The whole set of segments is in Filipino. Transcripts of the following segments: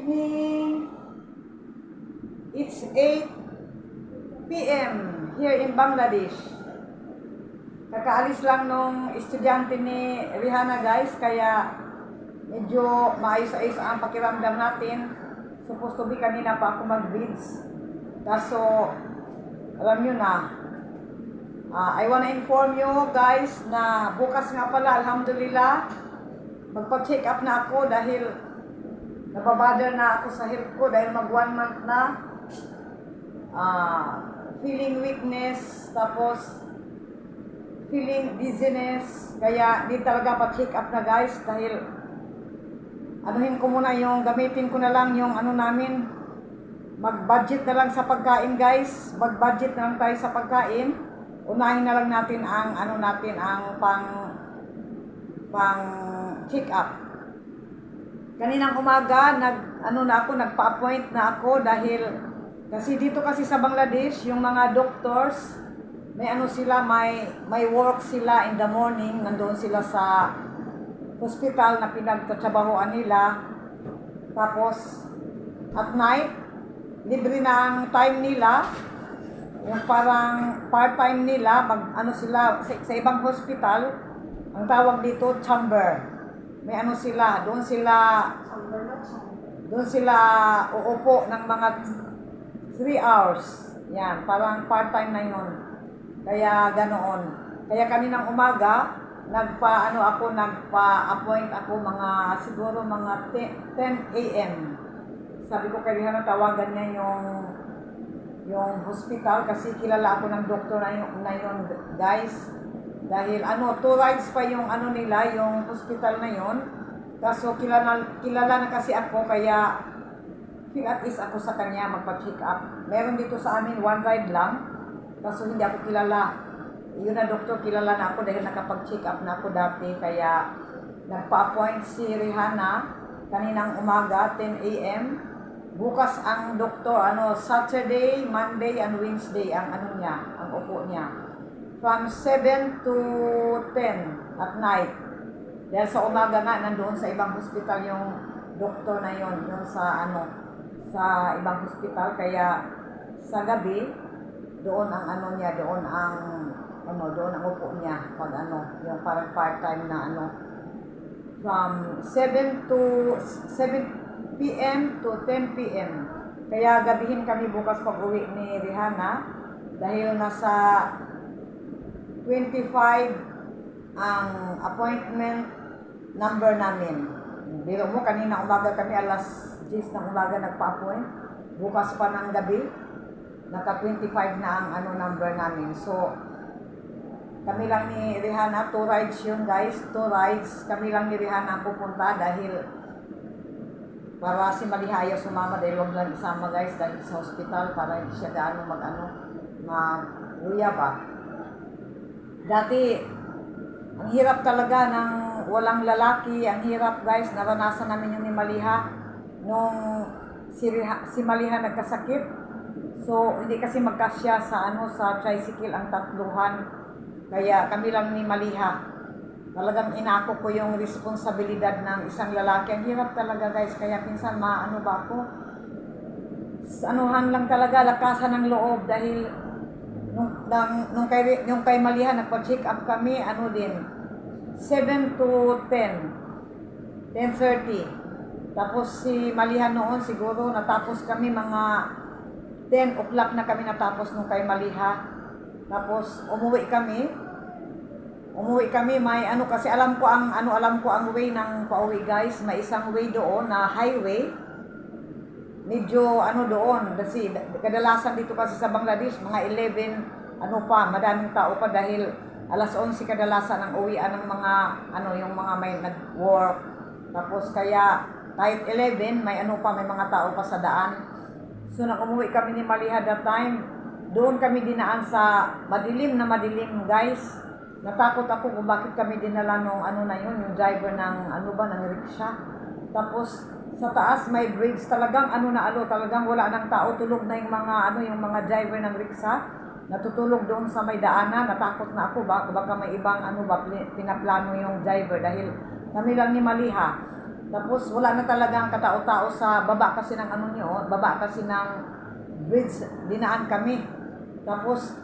evening. It's 8 p.m. here in Bangladesh. Kakaalis lang nung estudyante ni Rihanna guys, kaya medyo maayos-ayos ang pakiramdam natin. Supposed to be kanina pa ako mag-beads. Kaso, alam nyo na, I wanna inform you guys na bukas nga pala, alhamdulillah, magpa-check up na ako dahil nababother na ako sa health ko dahil mag 1 month na. Feeling weakness, tapos feeling dizziness, kaya di talaga pa-check up na guys dahil anuhin ko muna yung, gamitin ko na lang yung ano namin, mag-budget na lang sa pagkain guys, mag-budget na lang tayo sa pagkain, unahin na lang natin ang ano natin, ang pang check up. Kaninang umaga, nagpa-appoint na ako dahil kasi dito kasi sa Bangladesh, yung mga doctors, may ano sila, may work sila in the morning, nandoon sila sa hospital na pinagtatrabahoan nila. Tapos at night, libre na ang time nila, yung parang part-time nila, ano sila sa ibang hospital, ang tawag dito chamber. May ano sila, doon sila uupo ng mga 3 hours. Yan, parang part-time na yun. Kaya ganoon. Kaya kaninang umaga, nagpa-appoint ako siguro mga 10 a.m. Sabi ko kay Rihanna, tawagan niya yung hospital kasi kilala ako ng doktor na yun guys. Dahil 2 rides pa yung ano nila, yung hospital na yun. Kaso kilala na kasi ako, kaya feel at ease ako sa kanya magpa-check up. Meron dito sa amin 1 ride lang. Kaso hindi ako kilala. Yun na doktor, kilala na ako dahil nakapag-check up na ako dati. Kaya nagpa-appoint si Rihanna kaninang umaga, 10 a.m. Bukas ang doktor, Saturday, Monday, and Wednesday ang ang upo niya. From 7 to 10 at night. Dahil sa umaga nga, nandoon sa ibang hospital yung doktor na yon, yung sa ibang hospital. Kaya sa gabi, doon ang doon ang upo niya pag yung parang part-time na from 7 p.m. to 10 p.m. Kaya gabihin kami bukas pag uwi ni Rihanna dahil nasa 25 ang appointment number namin. Biro mo, kanina umaga kami, alas 10 ng umaga nagpa-appoint. Bukas pa ng gabi, naka-25 na ang number namin. So, kami lang ni Rihanna, 2 rides yun guys, 2 rides. Kami lang ni Rihanna pupunta dahil para si Malihaya sumama dahil wag lang isama guys dahil sa hospital para hindi siya gaano mag-luya ba. Dati, ang hirap talaga ng walang lalaki, ang hirap guys, naranasan namin yung ni Maliha nung si Maliha nagkasakit. So, hindi kasi magkasya sa tricycle ang tatluhan. Kaya kami lang ni Maliha. Talagang inako ko yung responsibilidad ng isang lalaki. Ang hirap talaga guys, kaya pinsan ako? Anuhan lang talaga, lakasan ng loob dahil nung kay Maliha nagpa-check up kami, 7 to 10, 10:30. Tapos si Maliha noon siguro natapos kami mga 10 o'clock na kami natapos nung kay Maliha. Tapos umuwi kami, may kasi alam ko ang way ng pauwi guys. May isang way doon na highway. Medyo doon kasi kadalasan dito kasi sa Bangladesh mga 11 madaming tao pa dahil alas 11 kadalasan ang uwian ng mga yung mga may nag-work. Tapos kaya kahit 11 may may mga tao pa sa daan. So nang umuwi kami ni Maliha that time, doon kami dinaan sa madilim guys. Natakot ako kung bakit kami dinala nung yung driver ng ng rickshaw. Tapos sa taas may bridge, talagang talagang wala nang tao, tulog na yung mga driver ng rickshaw. Natutulog doon sa may daanan. Natakot na ako baka may ibang pinaplano yung driver dahil kami lang ni Maliha. Tapos wala na talagang katao-tao sa baba kasi ng ano nyo, baba kasi ng bridge, dinaan kami. Tapos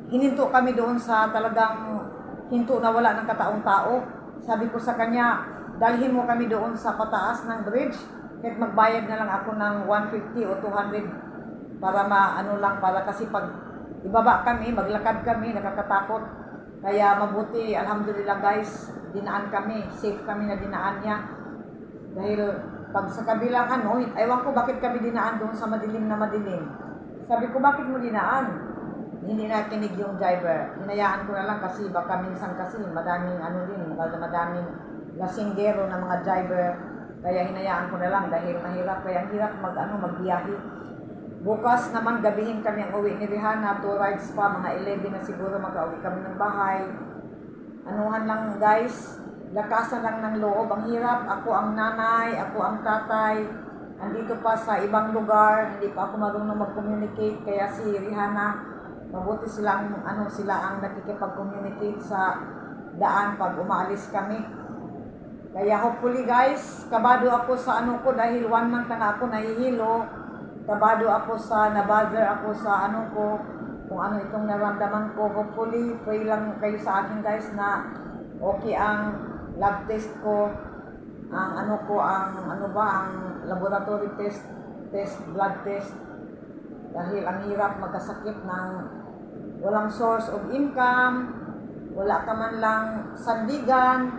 hininto kami doon sa talagang hinto na wala ng kataong-tao. Sabi ko sa kanya, dalhin mo kami doon sa pataas ng bridge, kahit magbayad na lang ako ng 150 o 200 para maano lang, para kasi pag ibaba kami, maglakad kami, nakakatakot. Kaya mabuti, alhamdulillah guys, dinaan kami, safe kami na dinaan niya. Dahil pag sa kabilang ano, ewan ko bakit kami dinaan doon sa madilim na madilim. Sabi ko, bakit mo dinaan? Hindi na kinig yung driver. Hinayaan ko na lang kasi baka minsan kasi madaming ano din, madaming lasinggero na mga driver. Kaya hinayaan ko na lang dahil mahirap. Kaya ang hirap magbiyahe. Bukas naman gabihin kami ang uwi ni Rihanna. 2 rides pa, mga 11 na siguro makauwi kami ng bahay. Anuhan lang guys, lakasan lang ng loob. Ang hirap, ako ang nanay, ako ang tatay. Andito pa sa ibang lugar, hindi pa ako marunong mag-communicate. Kaya si Rihanna, mabuti sila ang nakikipag-communicate sa daan pag umaalis kami. Kaya hopefully guys, kabado ako sa ano ko dahil 1 month na ako nahihilo. Kabado ako sa, nabother ako sa ano ko, kung ano itong naramdaman ko. Hopefully, pray lang kayo sa akin guys na okay ang lab test ko, ang ano ko, ang laboratory test, blood test. Dahil ang hirap magkasakit ng walang source of income, wala ka man lang sandigan.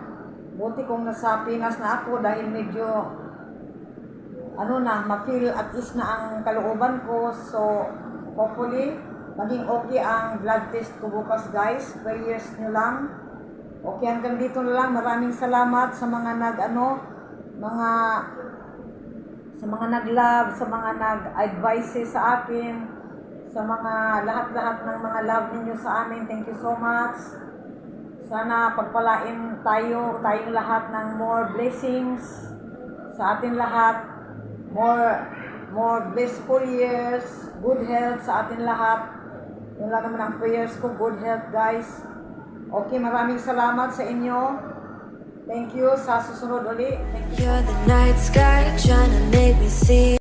Buti kung nasa Pinas na ako dahil medyo ma-feel at ease na ang kalooban ko. So, hopefully, maging okay ang blood test ko bukas guys. Prayers nyo lang. Okay, hanggang dito na lang. Maraming salamat sa mga nag-love, sa mga nag-advise sa akin, sa mga lahat-lahat ng mga love ninyo sa amin. Thank you so much. Sana pagpalain tayong lahat ng more blessings sa atin lahat. More blissful years, good health sa atin lahat. Yun lang naman ang prayers ko, good health guys. Okay, maraming salamat sa inyo. Thank you, sa susunod ulit. Thank you. You're the night sky trying to make me see